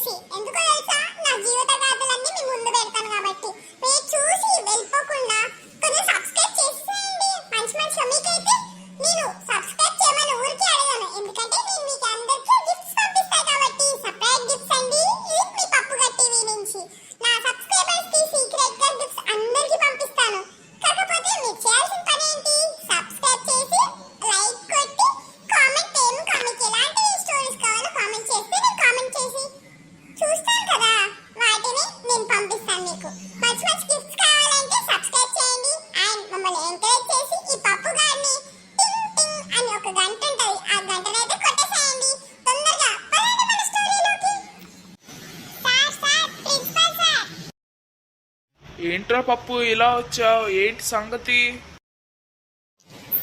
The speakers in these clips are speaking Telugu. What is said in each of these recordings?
చూసి. ఎందుకో తెలుసా, నా జీవిత గాథలన్నీ మీ ముందు పెడతాను కాబట్టి మీరు చూసి వెళ్ళిపోకుండా కొంచెం సబ్స్క్రైబ్ చేసేయండి. మంచి మంచిగా మీకైతే నేను సబ్స్క్రైబ్ చేయమని ఊరికే అడగాను, ఎందుకంటే నేను మీకు అందరికీ గిఫ్ట్స్ పంపిస్తాను కాబట్టి. సర్ప్రైజ్ గిఫ్ట్స్ అండి, ఇది మీ పప్పు గట్టివి నుంచి నా సబ్స్క్రైబర్స్ కి సీక్రెట్ గా గిఫ్ట్స్ అందరికీ పంపిస్తాను. కాకపోతే మీరు చేయాల్సిన పని ఏంటి, సబ్స్క్రైబ్ చేసి లైక్ కొట్టి కామెంట్ మీకు ఎలాంటి స్టోరీస్ కావాలో కామెంట్ చేస్తే నేను కామెంట్ చేసి చూస్తాను కదా, వాటిని నేను పంపిస్తాను మీకు. మంచి మంచి గిఫ్ట్స్ కావాలంటే సబ్స్క్రైబ్ చేయండి అండ్ మమ్మల్ని ఎంకరేజ్ చేసి ఈ పప్పు గారిని టింగ్ టింగ్ అని ఒక గంట ఉంటది, ఆ గంటనైతే కొట్టేసేయండి తొందరగా. పదండి మన స్టోరీలోకి. Sir principal sir. ఏంట్రా పప్పు ఇలా వచ్చావు, ఏంటి సంగతి?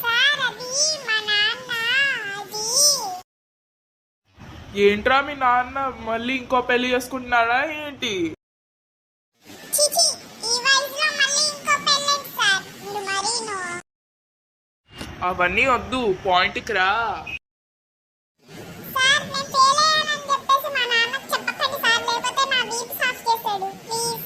సార్ అది మా నాన్న, అది ఏంట్రా మీ నాన్న మళ్ళీ ఇంకో పెళ్లి చేసుకుంటున్నాడా ఏంటి? చిచి ఈ వయసులో మళ్ళీ ఇంకో పెళ్ళండి సార్, మీరు మరీను. అవన్నీ వద్దు, పాయింట్కి రా. సార్ నేను ఫెయిల్ అయ్యానని చెప్పేసి మా నాన్నకి చెప్పకండి సార్, లేకపోతే నా వీపు సాఫ్ చేస్తాడు ప్లీజ్.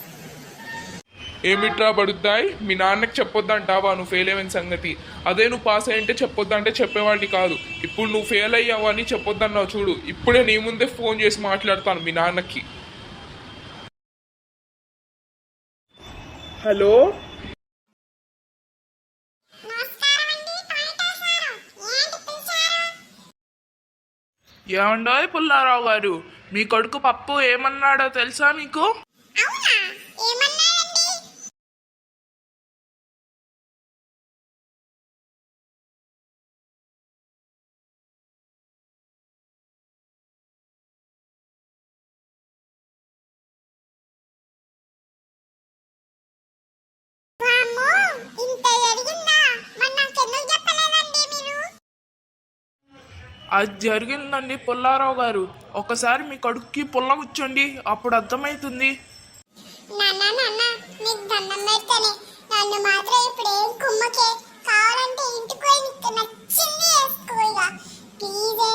ఏమిట్రా పడుతాయి, మీ నాన్నకి చెప్పొద్దంటావా నువ్వు ఫెయిల్ అయిన సంగతి? అదే నువ్వు పాస్ అయ్యింటే చెప్పొద్దంటే చెప్పేవాడిని కాదు. ఇప్పుడు నువ్వు ఫెయిల్ అయ్యావని చెప్పొద్దన్నావు చూడు, ఇప్పుడే నీ ముందే ఫోన్ చేసి మాట్లాడతాను మీ నాన్నకి. హలో, నమస్కారం అండి పాయింటర్ సార్, ఏంటి పిలిచారు? ఏమండోయ్ పుల్లారావు గారు, మీ కొడుకు పప్పు ఏమన్నాడో తెలుసా మీకు? అవునా, ఏమన్నారండి? వామ్మో, ఇంత జరిగిందా? మరి నాకు ఎందుకు చెప్పలేదండి మీరు? అది జరిగిందండి పుల్లారావు గారు, ఒకసారి మీ కొడుక్కి పుల్ల కూర్చోండి, అప్పుడు అర్థమవుతుంది. నాన్న నాన్న, నీకు దండం పెడతానే, నన్ను మాత్రం ఇప్పుడు ఏం కుమ్మకే. కావాలంటే ఇంటికి పోయి నీకు నచ్చింది వేసుకో ఇక. ప్లీజే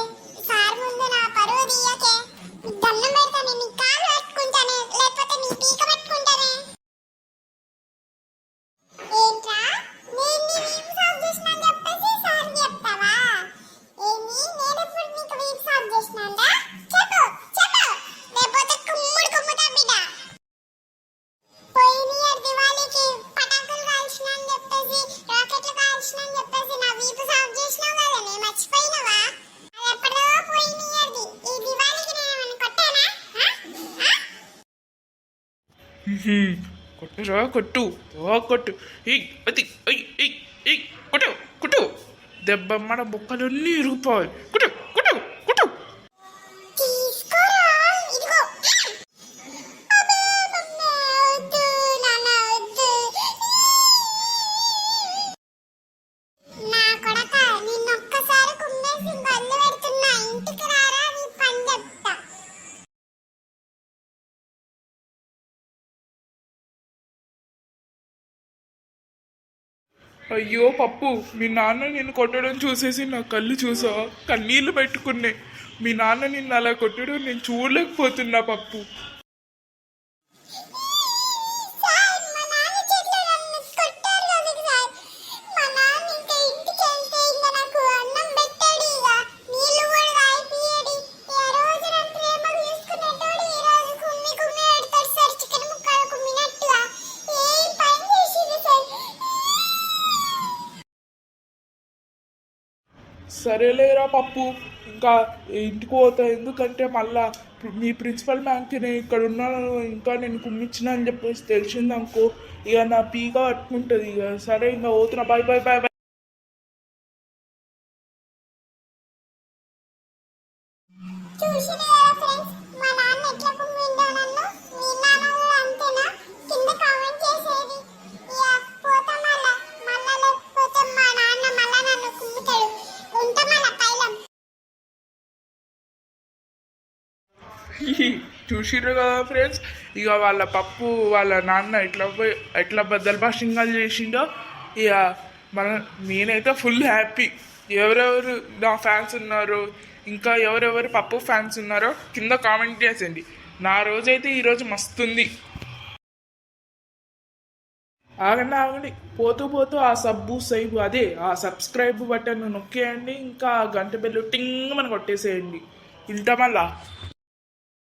సార్ ముందు నా పరువు తీయకే, నీకు దండం పెడతానే, నీ కాలు పట్టుకుంటానే, లేకపోతే నీ పీక పట్టుకుంటానే. ఏంట్రా, నేను నీ వీపు సాఫ్ చేసినా అని చెప్పేసి సార్కి చెప్తావా? ఏంది, నేను ఎప్పుడు నీకు వీపు సాఫ్ చేసినాందా? చెప్పు చెప్పు, లేకపోతే కుమ్ముడు కుమ్ముతా బిడ్డ. పోయిన ఇయర్ దివాళీకి పటాకులు కాల్చిన అని చెప్పేసి, రాకెట్లు కాల్చిన అని చెప్పేసి నా వీపు సాఫ్ చేసినావు కదా, నేను మర్చిపోయినావా? అది ఎప్పుడో పోయిన ఇయర్ది, ఈ దివాళీకి నేను ఏమైనా కొట్టానా? కొట్టురా కొట్టు, కొట్టు, అది కొట్టు కొట్టు, దెబ్బమ్మడ బొక్కలన్నీ ఇరిగిపోయి, కుట్టు కుట్టు కుట్టు. తీసుకోరా, ఇదిగో. అబ్బే మమ్మీ, వద్దు నాన్న, వద్దు. నా కొడక, నిన్నొక్కసారి కుమ్మేసి గల్లు పెడుతున్నా, ఇంటికి రారా నీ పని చెప్తా. అయ్యో పప్పు, మీ నాన్న నిన్ను కొట్టడం చూసేసి నా కళ్ళు చూసావా, కన్నీళ్లు పెట్టుకున్నాయి. మీ నాన్న నిన్ను అలా కొట్టడం నేను చూడలేకపోతున్నా పప్పు. సార్, మా నాన్న చేతిలో నన్ను కొట్టారు కదా సార్. మా నాన్న ఇంకా ఇంటికి వెళ్తే ఇంకా నాకు అన్నం పెట్టాడు, ఇక నీళ్ళు కూడా తాగిపియడు. ఏ రోజు నన్ను ప్రేమగా చూసుకునేటోడు, ఈ రోజు కుమ్మి కుమ్మి పెడతాడు సార్, చికెన్ ముక్కలు కుమ్మినట్టుగా. ఏం పని చేసింది సార్? సరేలేరా పప్పు, ఇంకా ఇంటికి పోతా, ఎందుకంటే మళ్ళా మీ ప్రిన్సిపల్ మ్యామ్కి నేను ఇక్కడ ఉన్నాను, ఇంకా నేను కుమ్మించిన అని చెప్పేసి తెలిసింది అనుకో, ఇక నా పీక పట్టుకుంటుంది. ఇక సరే, ఇంకా పోతున్నా, బాయ్ బాయ్ బాయ్ బాయ్. చూసిరు కదా ఫ్రెండ్స్, మా నాన్న ఎట్లా కుమ్మిండో నన్ను. మీ నాన్న కూడా అంతేనా? కింద కామెంట్ చేసేది. ఇక పోతా మళ్ళా లేకపోతే మా నాన్న మళ్ళా నన్ను కుమ్ముతాడు. ఉంటా మళ్ళా పైలం. చూసిర్రు కదా ఫ్రెండ్స్, ఇక వాళ్ళ పప్పు వాళ్ళ నాన్న ఎట్లా బద్దలు భాషంగా చేసిండో. ఇక నేనైతే ఫుల్ హ్యాపీ. ఎవరెవరు నా ఫ్యాన్స్ ఉన్నారో, ఇంకా ఎవరెవరు పప్పు ఫ్యాన్స్ ఉన్నారో కింద కామెంట్ చేసేయండి. నా రోజైతే ఈరోజు మస్తుంది. ఆగండి ఆగండి, పోతూ పోతూ ఆ సబ్బు సైబు అదే ఆ సబ్స్క్రైబ్ బటన్ నొక్కేయండి, ఇంకా ఆ గంట బెల్లు టింగ్ మన కొట్టేసేయండి. ఇంట మళ్ళా